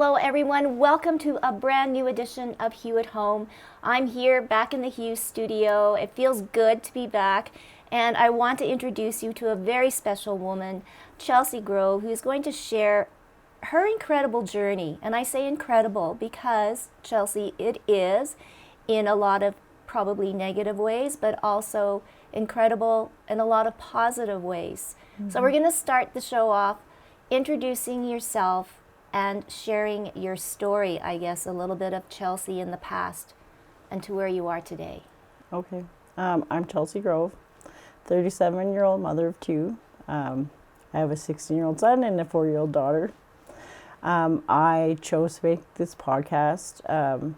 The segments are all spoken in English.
Hello everyone, welcome to a brand new edition of Hue at Home. I'm here back in the Hue studio. It feels good to be back, and I want to introduce you to a very special woman, Tracy Koga, who's going to share her incredible journey. And I say incredible because, Tracy, it is in a lot of probably negative ways, but also incredible in a lot of positive ways. So we're going to start the show off introducing yourself and sharing your story, I guess, a little bit of Tracy in the past and to where you are today. Okay. I'm Tracy Koga, 37-year-old mother of two. I have a 16-year-old son and a 4-year-old daughter. I chose to make this podcast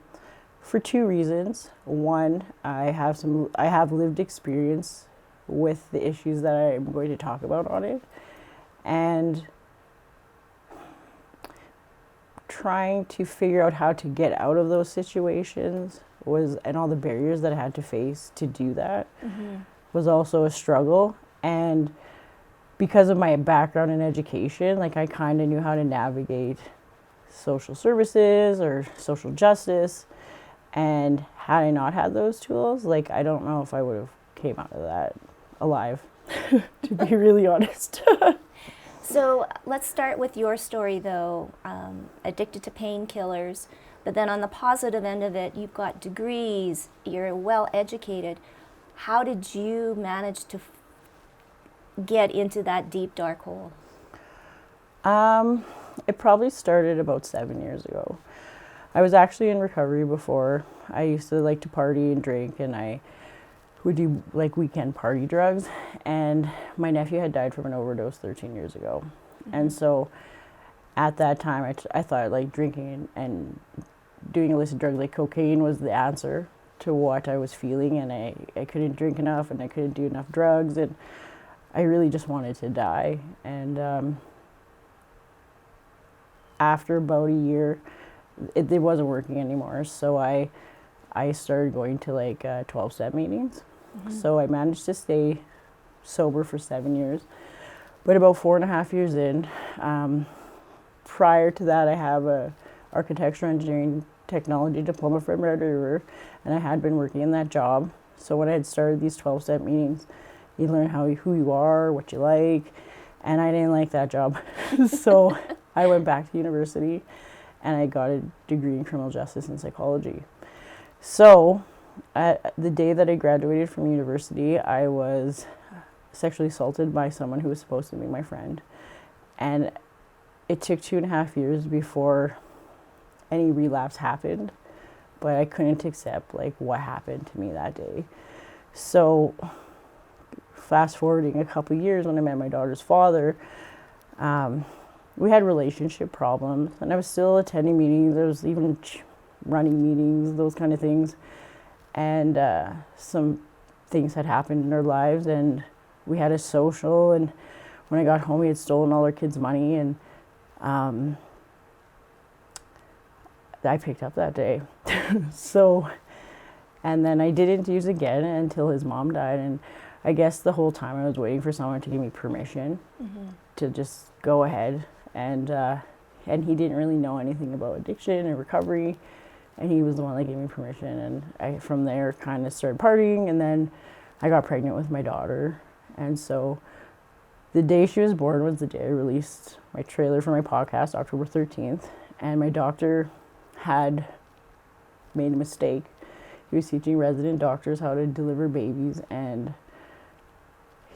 for two reasons. One, I have lived experience with the issues that I'm going to talk about on it, and trying to figure out how to get out of those situations and all the barriers that I had to face to do that was also a struggle. And because of my background in education, like, I kind of knew how to navigate social services or social justice, and had I not had those tools, like, I don't know if I would have came out of that alive, to be really honest. So let's start with your story, though. Addicted to painkillers, but then on the positive end of it, you've got degrees, you're well educated. How did you manage to get into that deep, dark hole? It probably started about 7 years ago. I was actually in recovery before. I used to like to party and drink, and I would do like weekend party drugs, and my nephew had died from an overdose 13 years ago. And so at that time I thought like drinking and doing illicit drugs like cocaine was the answer to what I was feeling, and I couldn't drink enough and I couldn't do enough drugs, and I really just wanted to die. And after about a year it wasn't working anymore, so I started going to like 12-step meetings. So I managed to stay sober for 7 years. But about 4.5 years in, prior to that, I have a architectural engineering technology diploma from Red River, and I had been working in that job. So when I had started these 12-step meetings, you learn who you are, what you like, and I didn't like that job. So I went back to university, and I got a degree in criminal justice and psychology. So the day that I graduated from university, I was sexually assaulted by someone who was supposed to be my friend. And it took 2.5 years before any relapse happened, but I couldn't accept like what happened to me that day. So fast forwarding a couple years, when I met my daughter's father, we had relationship problems, and I was still attending meetings. I was even running meetings, those kind of things. And some things had happened in our lives, and we had a social, and when I got home he had stolen all our kids' money, and I picked up that day. So, and then I didn't use again until his mom died, and I guess the whole time I was waiting for someone to give me permission to just go ahead, and he didn't really know anything about addiction and recovery. And he was the one that gave me permission, and I, from there, kind of started partying, and then I got pregnant with my daughter. And so the day she was born was the day I released my trailer for my podcast, October 13th, and my doctor had made a mistake. He was teaching resident doctors how to deliver babies, and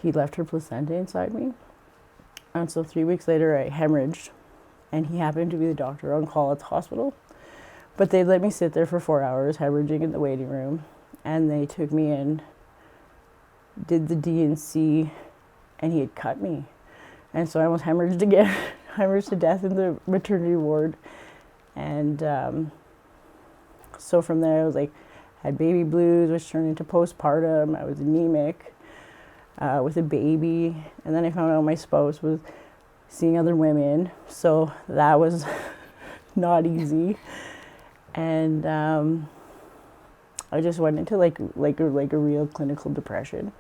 he left her placenta inside me. And so 3 weeks later, I hemorrhaged, and he happened to be the doctor on call at the hospital. But they let me sit there for 4 hours, hemorrhaging in the waiting room, and they took me in, did the D&C, and he had cut me. And so I almost hemorrhaged again, hemorrhaged to death in the maternity ward. And so from there, I was like, had baby blues, which turned into postpartum. I was anemic with a baby. And then I found out my spouse was seeing other women. So that was not easy. And I just went into like a real clinical depression.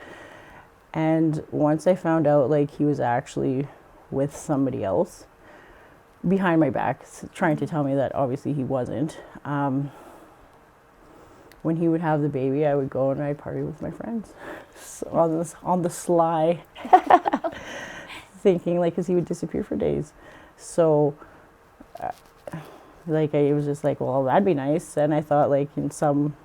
And once I found out like he was actually with somebody else, behind my back, trying to tell me that obviously he wasn't. When he would have the baby, I would go and I'd party with my friends, so on the sly, thinking like, because he would disappear for days. So, like, I was just like, well, that'd be nice. And I thought, like, in some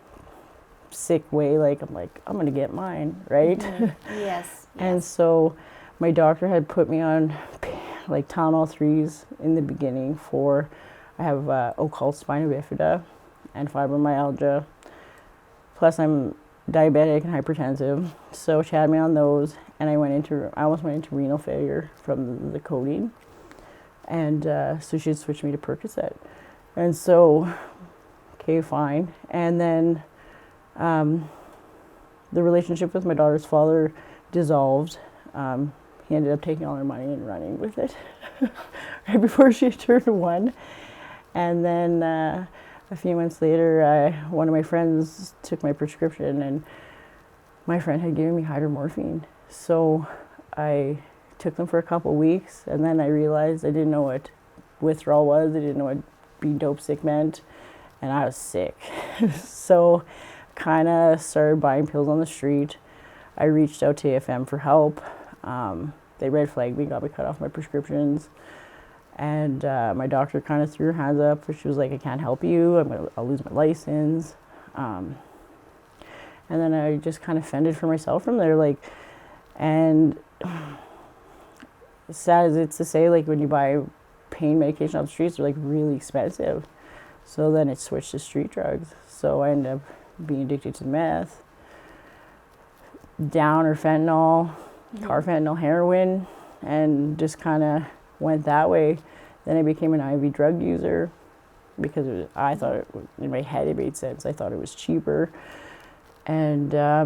sick way, like, I'm gonna get mine, right? Mm-hmm. Yes. And so, my doctor had put me on like Tylenol 3s in the beginning for, I have occult spina bifida and fibromyalgia. Plus, I'm diabetic and hypertensive, so she had me on those, and I almost went into renal failure from the codeine, and so she switched me to Percocet, and so, okay, fine, and then the relationship with my daughter's father dissolved. He ended up taking all her money and running with it right before she turned 1, and then a few months later, one of my friends took my prescription, and my friend had given me hydromorphine. So I took them for a couple weeks, and then I realized I didn't know what withdrawal was. I didn't know what being dope sick meant, and I was sick. So kind of started buying pills on the street. I reached out to AFM for help. They red flagged me, got me cut off my prescriptions. And my doctor kind of threw her hands up. She was like, I can't help you. I'll lose my license. And then I just kind of fended for myself from there. Like, and as sad as it's to say, like, when you buy pain medication on the streets, they're like really expensive. So then it switched to street drugs. So I ended up being addicted to meth, down or fentanyl, carfentanil, heroin, and just kind of went that way. Then I became an IV drug user because I thought in my head it made sense. I thought it was cheaper. And I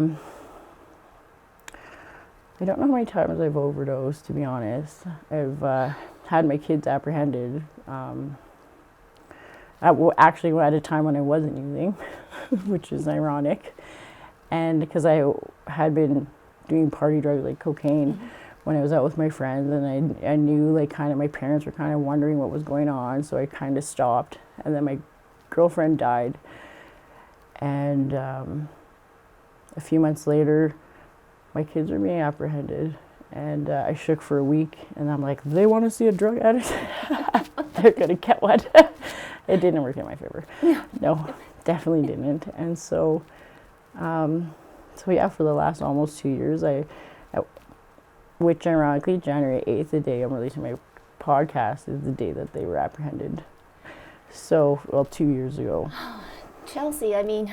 don't know how many times I've overdosed, to be honest. I've had my kids apprehended. Actually, at a time when I wasn't using, which is ironic. And because I had been doing party drugs like cocaine when I was out with my friends, and I knew, like, kind of my parents were kind of wondering what was going on, so I kind of stopped. And then my girlfriend died, and a few months later, my kids were being apprehended, and I shook for a week, and I'm like, they want to see a drug addict? They're gonna get one. It didn't work in my favor. No, definitely didn't. And so, yeah, for the last almost 2 years, which ironically, January 8th, the day I'm releasing my podcast, is the day that they were apprehended. So, well, 2 years ago. Chelsea, I mean,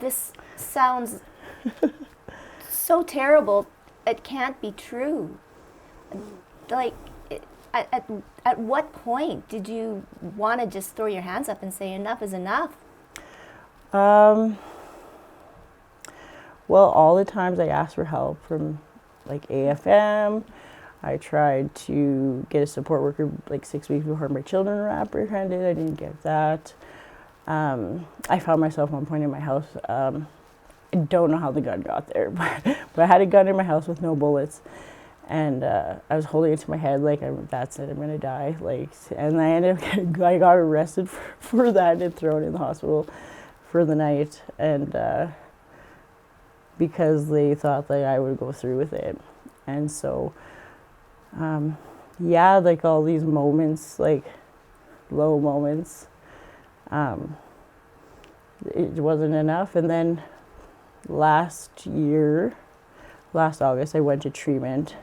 this sounds so terrible. It can't be true. Like, at what point did you want to just throw your hands up and say enough is enough? Well, all the times I asked for help from, like, AFM, I tried to get a support worker like 6 weeks before my children were apprehended. I didn't get that. I found myself at one point in my house. I don't know how the gun got there, but I had a gun in my house with no bullets, and I was holding it to my head like, that's it, I'm gonna die. Like, and I got arrested for that and thrown in the hospital for the night, and because they thought that I would go through with it. And so, yeah, like all these moments, like low moments, it wasn't enough. And then last August, I went to treatment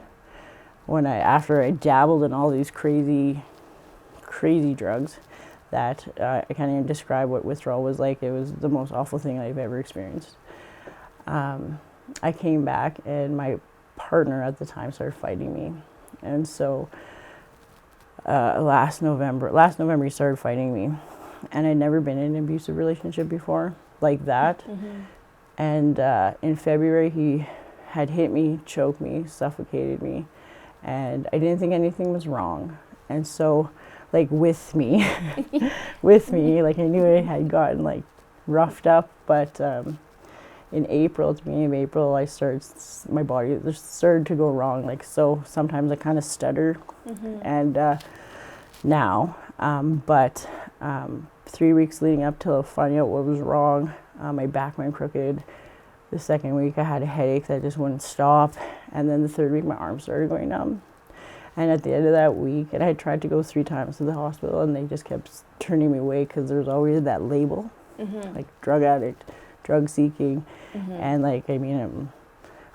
after I dabbled in all these crazy drugs that I can't even describe what withdrawal was like. It was the most awful thing I've ever experienced. I came back, and my partner at the time started fighting me. And so last November he started fighting me. And I'd never been in an abusive relationship before like that. Mm-hmm. And in February, he had hit me, choked me, suffocated me, and I didn't think anything was wrong. And so, like, with me, like, I knew I had gotten, like, roughed up, but in April, at the beginning of April, my body just started to go wrong. Like, so sometimes I kind of stutter, and now. But 3 weeks leading up to finding out what was wrong, my back went crooked. The second week I had a headache that just wouldn't stop. And then the third week my arm started going numb. And at the end of that week, and I had tried to go 3 times to the hospital, and they just kept turning me away because there's always that label, like drug addict, drug seeking. And like, I mean,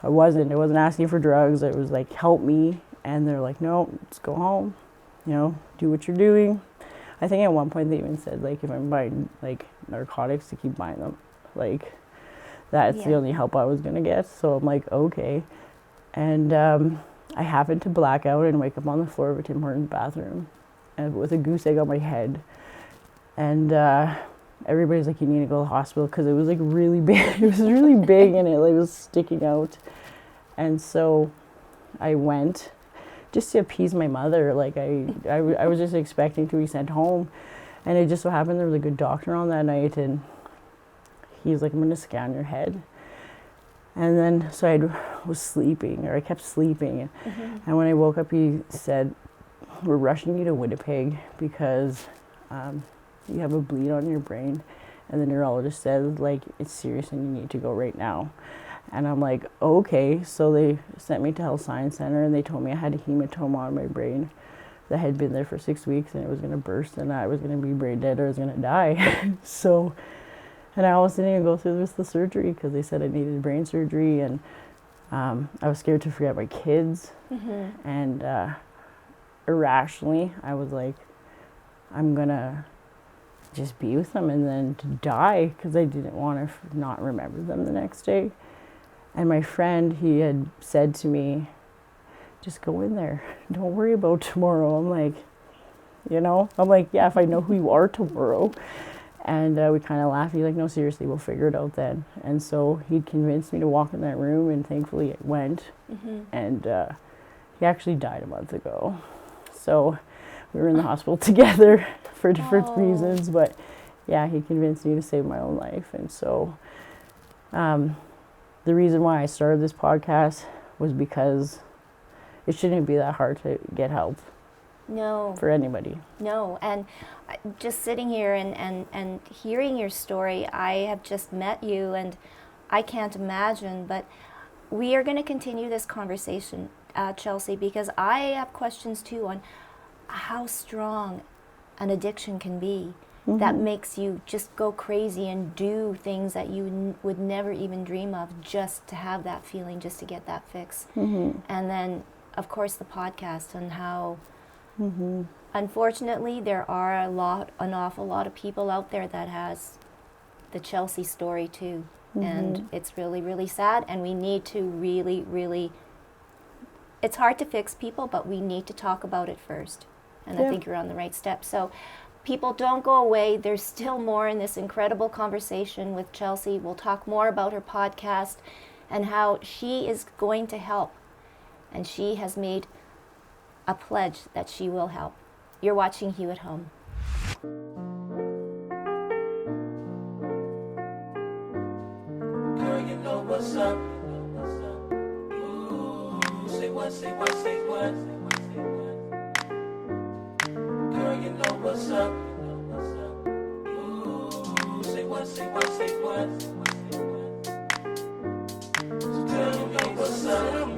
I wasn't asking for drugs. It was like, help me. And they're like, no, let's go home, do what you're doing. I think at one point they even said, like, if I'm buying like narcotics, to keep buying them. Like, that's the only help I was going to get. So I'm like, okay. And I happened to black out and wake up on the floor of a Tim Hortons bathroom and with a goose egg on my head. And everybody's like, you need to go to the hospital, because it was like really big. It was really big and it like was sticking out. And so I went just to appease my mother. Like I was just expecting to be sent home. And it just so happened there was a good doctor on that night, and he was like, I'm going to scan your head. And then, so I was sleeping, or I kept sleeping. And when I woke up, he said, we're rushing you to Winnipeg because you have a bleed on your brain. And the neurologist said, like, it's serious and you need to go right now. And I'm like, okay. So they sent me to Health Science Center, and they told me I had a hematoma on my brain that had been there for 6 weeks, and it was going to burst, and I was going to be brain dead, or I was going to die. So... And I almost didn't even go through the surgery because they said I needed brain surgery, and I was scared to forget my kids. And irrationally, I was like, I'm going to just be with them and then to die, because I didn't want to not remember them the next day. And my friend, he had said to me, just go in there. Don't worry about tomorrow. I'm like, yeah, if I know who you are tomorrow. And we kind of laughed. He's like, no, seriously, we'll figure it out then. And so he convinced me to walk in that room, and thankfully it went. And he actually died a month ago. So we were in the hospital together for different reasons. But yeah, he convinced me to save my own life. And so the reason why I started this podcast was because it shouldn't be that hard to get help. No. For anybody. No. And just sitting here and hearing your story, I have just met you, and I can't imagine, but we are going to continue this conversation, Chelsea, because I have questions too on how strong an addiction can be that makes you just go crazy and do things that you would never even dream of, just to have that feeling, just to get that fix. And then, of course, the podcast, and how unfortunately there are an awful lot of people out there that has the Chelsea story too. And it's really, really sad, and we need to really, it's hard to fix people, but we need to talk about it first. And I think you're on the right step. So people, don't go away. There's still more in this incredible conversation with Chelsea. We'll talk more about her podcast and how she is going to help. And she has made a pledge that she will help. You're watching Hue at Home. Girl, you know what's up. Ooh, say what, say what, say what. Girl, you know what's up. Ooh, say what, say what, say what. So tell me what's up.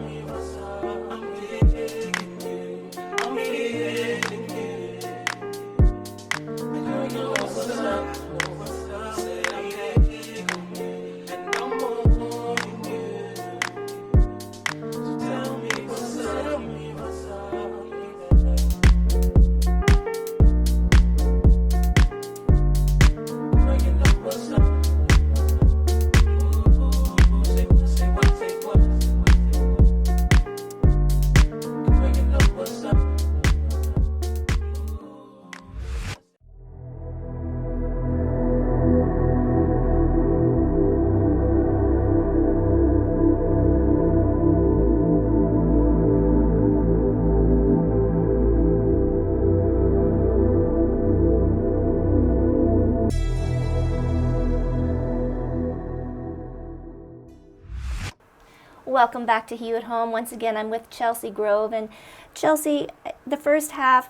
Welcome back to Hue at Home. Once again, I'm with Chelsea Grove. And Chelsea, the first half,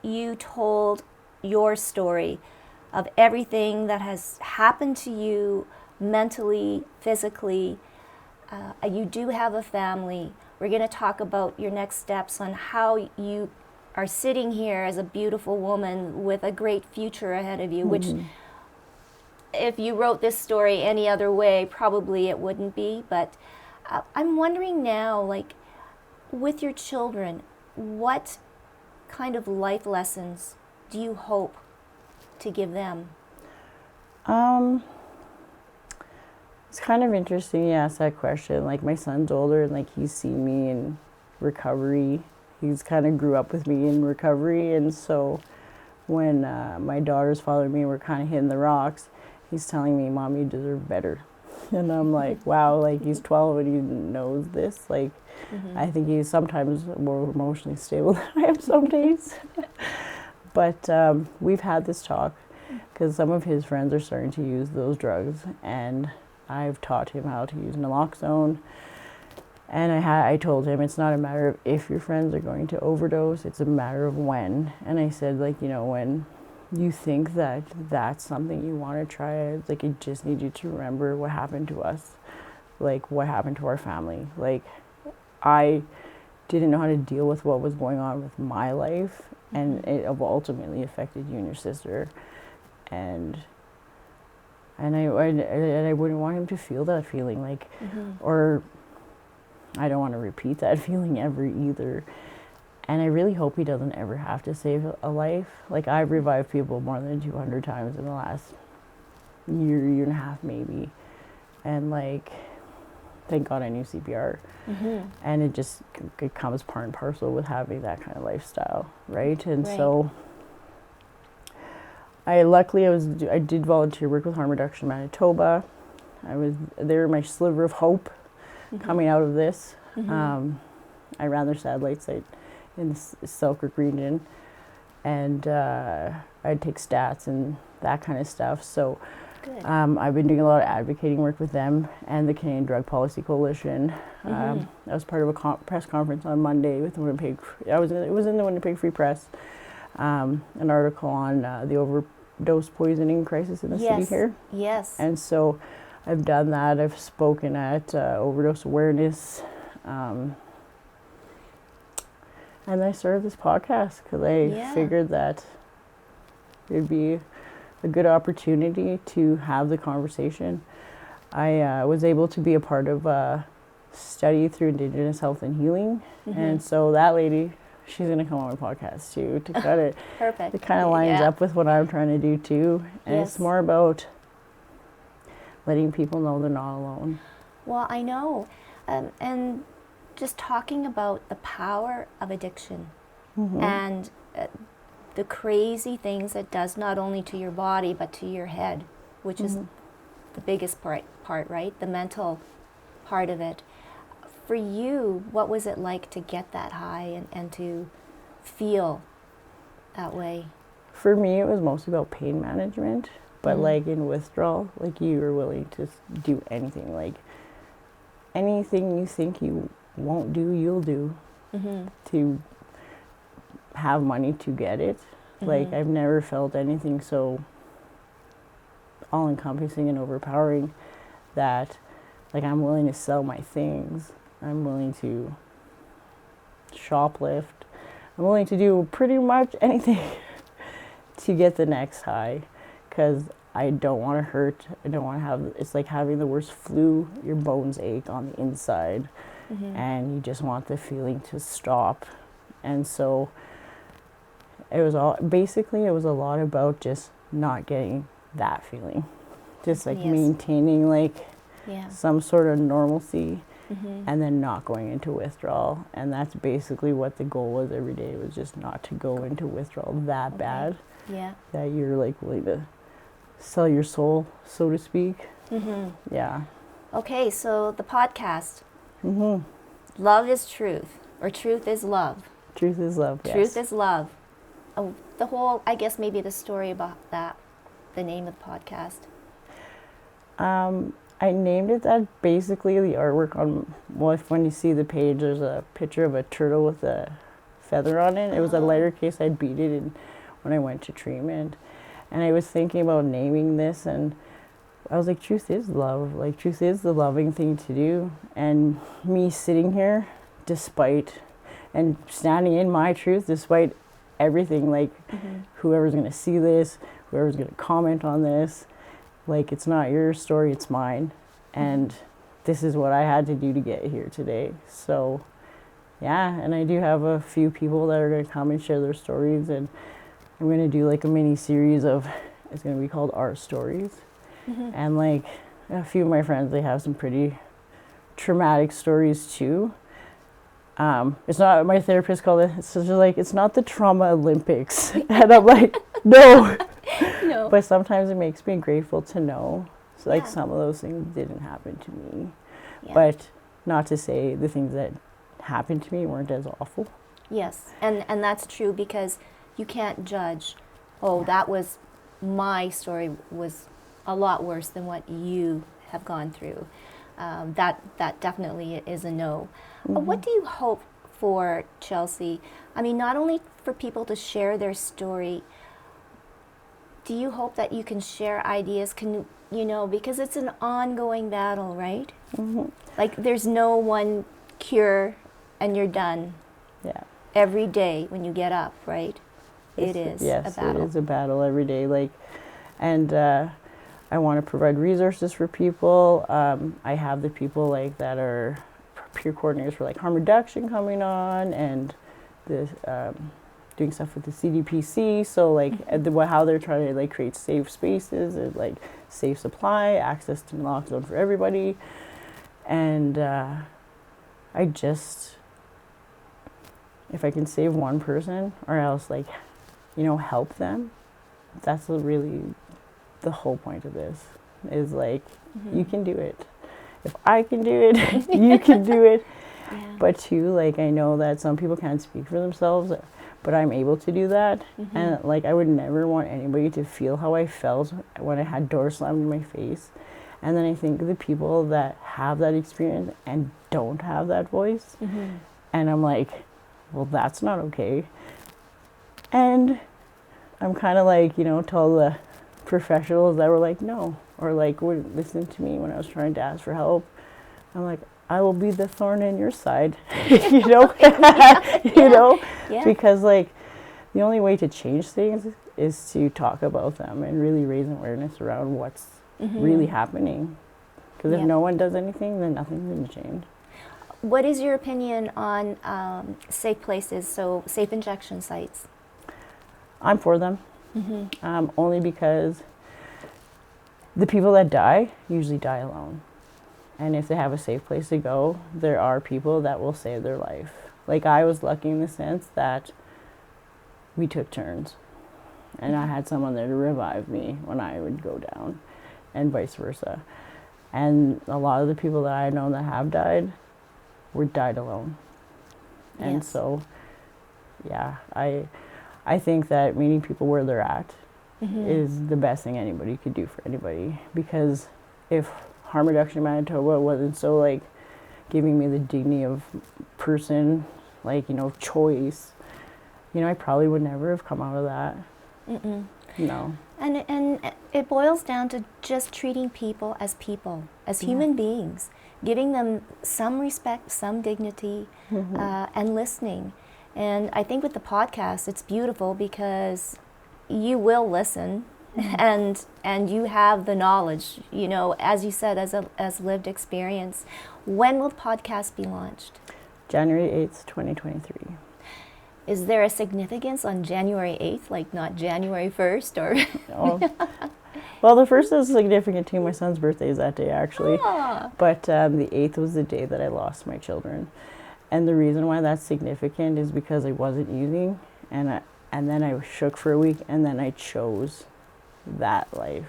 you told your story of everything that has happened to you mentally, physically. You do have a family. We're going to talk about your next steps on how you are sitting here as a beautiful woman with a great future ahead of you, which if you wrote this story any other way, probably it wouldn't be. But I'm wondering now, like, with your children, what kind of life lessons do you hope to give them? It's kind of interesting you ask that question. Like, my son's older and like he's seen me in recovery. He's kind of grew up with me in recovery, and so when my daughter's father and me were kind of hitting the rocks, he's telling me, "Mom, you deserve better." And I'm like, wow, like he's 12 and he knows this. Like, I think he's sometimes more emotionally stable than I am some days. But we've had this talk because some of his friends are starting to use those drugs, and I've taught him how to use naloxone. And I told him it's not a matter of if your friends are going to overdose, it's a matter of when. And I said, like, you know, when you think that that's something you want to try, like, I just need you to remember what happened to us, like what happened to our family. Like, I didn't know how to deal with what was going on with my life, and it ultimately affected you and your sister. And I wouldn't want him to feel that feeling, like, or I don't want to repeat that feeling ever either. And I really hope he doesn't ever have to save a life. Like, I've revived people more than 200 times in the last year and a half maybe. And like, thank God I knew CPR. And it comes part and parcel with having that kind of lifestyle, right? And so I did volunteer work with Harm Reduction Manitoba. They were my sliver of hope coming out of this. I ran their satellite site in the Selkirk region, and I'd take stats and that kind of stuff. So I've been doing a lot of advocating work with them and the Canadian Drug Policy Coalition. I was part of a press conference on Monday with the Winnipeg. It was in the Winnipeg Free Press. An article on the overdose poisoning crisis in the city here. Yes. And so I've done that. I've spoken at overdose awareness. And I started this podcast because I figured that it'd be a good opportunity to have the conversation. I was able to be a part of a study through Indigenous Health and Healing. And so that lady, she's going to come on my podcast too to kind of Perfect. It kind of lines up with what I'm trying to do too. And it's more about letting people know they're not alone. Well, I know. And just talking about the power of addiction and the crazy things it does not only to your body but to your head, which is the biggest part, right? The mental part of it. For you, what was it like to get that high and to feel that way? For me, it was mostly about pain management, but like in withdrawal, like, you were willing to do anything. Like, anything you think you won't do, you'll do to have money to get it. Like, I've never felt anything so all-encompassing and overpowering that, like, I'm willing to sell my things. I'm willing to shoplift. I'm willing to do pretty much anything to get the next high, because I don't want to hurt. I don't want to have, it's like having the worst flu. Your bones ache on the inside, and you just want the feeling to stop. And so it was a lot about just not getting that feeling, just like maintaining like some sort of normalcy, and then not going into withdrawal. And that's basically what the goal was every day, was just not to go into withdrawal that bad that you're like willing to sell your soul, so to speak. Okay, so the podcast, Love is Truth, or Truth is Love. Truth is love. Truth is love. The whole, I guess maybe the story about that, the name of the podcast. I named it that. Basically, the artwork on, when you see the page, there's a picture of a turtle with a feather on it. It was a lighter case. I'd beat it in when I went to treatment. And I was thinking about naming this, and I was like, truth is love. Like, truth is the loving thing to do. And me sitting here, despite, and standing in my truth, despite everything, like, whoever's going to see this, whoever's going to comment on this, like, it's not your story, it's mine. And this is what I had to do to get here today. So, yeah, and I do have a few people that are going to come and share their stories, and I'm going to do like a mini series of, it's going to be called Our Stories. And like a few of my friends, they have some pretty traumatic stories too. It's not, my therapist called it, it's just like, it's not the trauma Olympics. And I'm like, no. No. But sometimes it makes me grateful to know, so like Yeah. some of those things didn't happen to me. Yeah. But not to say the things that happened to me weren't as awful. Yes, and that's true, because you can't judge, oh, that was, my story was a lot worse than what you have gone through. That definitely is a no. What do you hope for, Chelsea? I mean, not only for people to share their story, do you hope that you can share ideas, because it's an ongoing battle, right? Like, there's no one cure and you're done. Yeah. Every day when you get up, right? It is Yes, a battle. it is a battle every day. Like, and I want to provide resources for people. I have the people like that are peer coordinators for like harm reduction coming on, and the doing stuff with the CDPC. So like how they're trying to like create safe spaces and like safe supply, access to naloxone for everybody, and I just, if I can save one person or else like, help them, that's really the whole point of this, is like, you can do it. If I can do it, you can do it. Yeah. But too, like, I know that some people can't speak for themselves, but I'm able to do that. And like, I would never want anybody to feel how I felt when I had doors slammed in my face. And then I think of the people that have that experience and don't have that voice. And I'm like, well, that's not okay. And I'm kind of like, tell the professionals that were like, no, or like wouldn't listen to me when I was trying to ask for help. I'm like, I will be the thorn in your side, Yeah. because like the only way to change things is to talk about them and really raise awareness around what's really happening. Because if Yeah. no one does anything, then nothing's going to change. What is your opinion on safe places, so safe injection sites? I'm for them, only because the people that die usually die alone. And if they have a safe place to go, there are people that will save their life. Like, I was lucky in the sense that we took turns. And I had someone there to revive me when I would go down, and vice versa. And a lot of the people that I know that have died died alone. And Yes. so, yeah, I think that meeting people where they're at is the best thing anybody could do for anybody. Because if harm reduction in Manitoba wasn't so like giving me the dignity of person, like, choice, I probably would never have come out of that. No. And it boils down to just treating people, as human beings, giving them some respect, some dignity, and listening. And I think with the podcast, it's beautiful because you will listen, and you have the knowledge, as you said, as lived experience. When will the podcast be launched? January 8th, 2023. Is there a significance on January 8th, like not January 1st, or? Oh. Well, the first is significant too. My son's birthday is that day, actually. Ah. But the 8th was the day that I lost my children. And the reason why that's significant is because I wasn't using, and then I was shook for a week, and then I chose that life.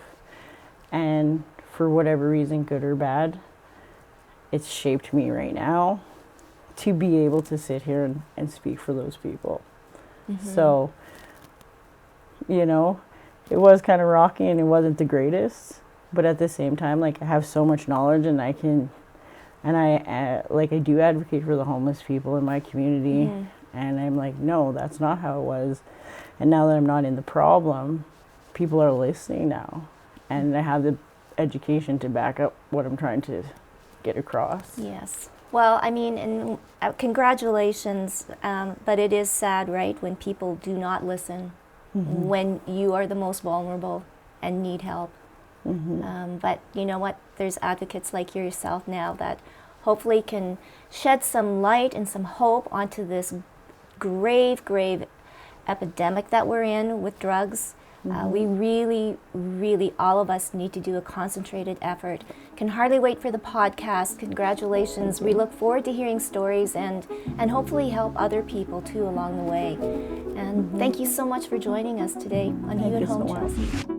And for whatever reason, good or bad, it's shaped me right now to be able to sit here and speak for those people. So, it was kind of rocky and it wasn't the greatest, but at the same time, like, I have so much knowledge, and I do advocate for the homeless people in my community. And I'm like, no, that's not how it was. And now that I'm not in the problem, people are listening now. And I have the education to back up what I'm trying to get across. Yes. Well, I mean, and congratulations, but it is sad, right, when people do not listen, when you are the most vulnerable and need help. But you know what? There's advocates like yourself now that hopefully can shed some light and some hope onto this grave, grave epidemic that we're in with drugs. We really, really, all of us need to do a concentrated effort. Can hardly wait for the podcast. Congratulations. We look forward to hearing stories and hopefully help other people too along the way. And thank you so much for joining us today on You at Thank you so Home, much. Chelsea.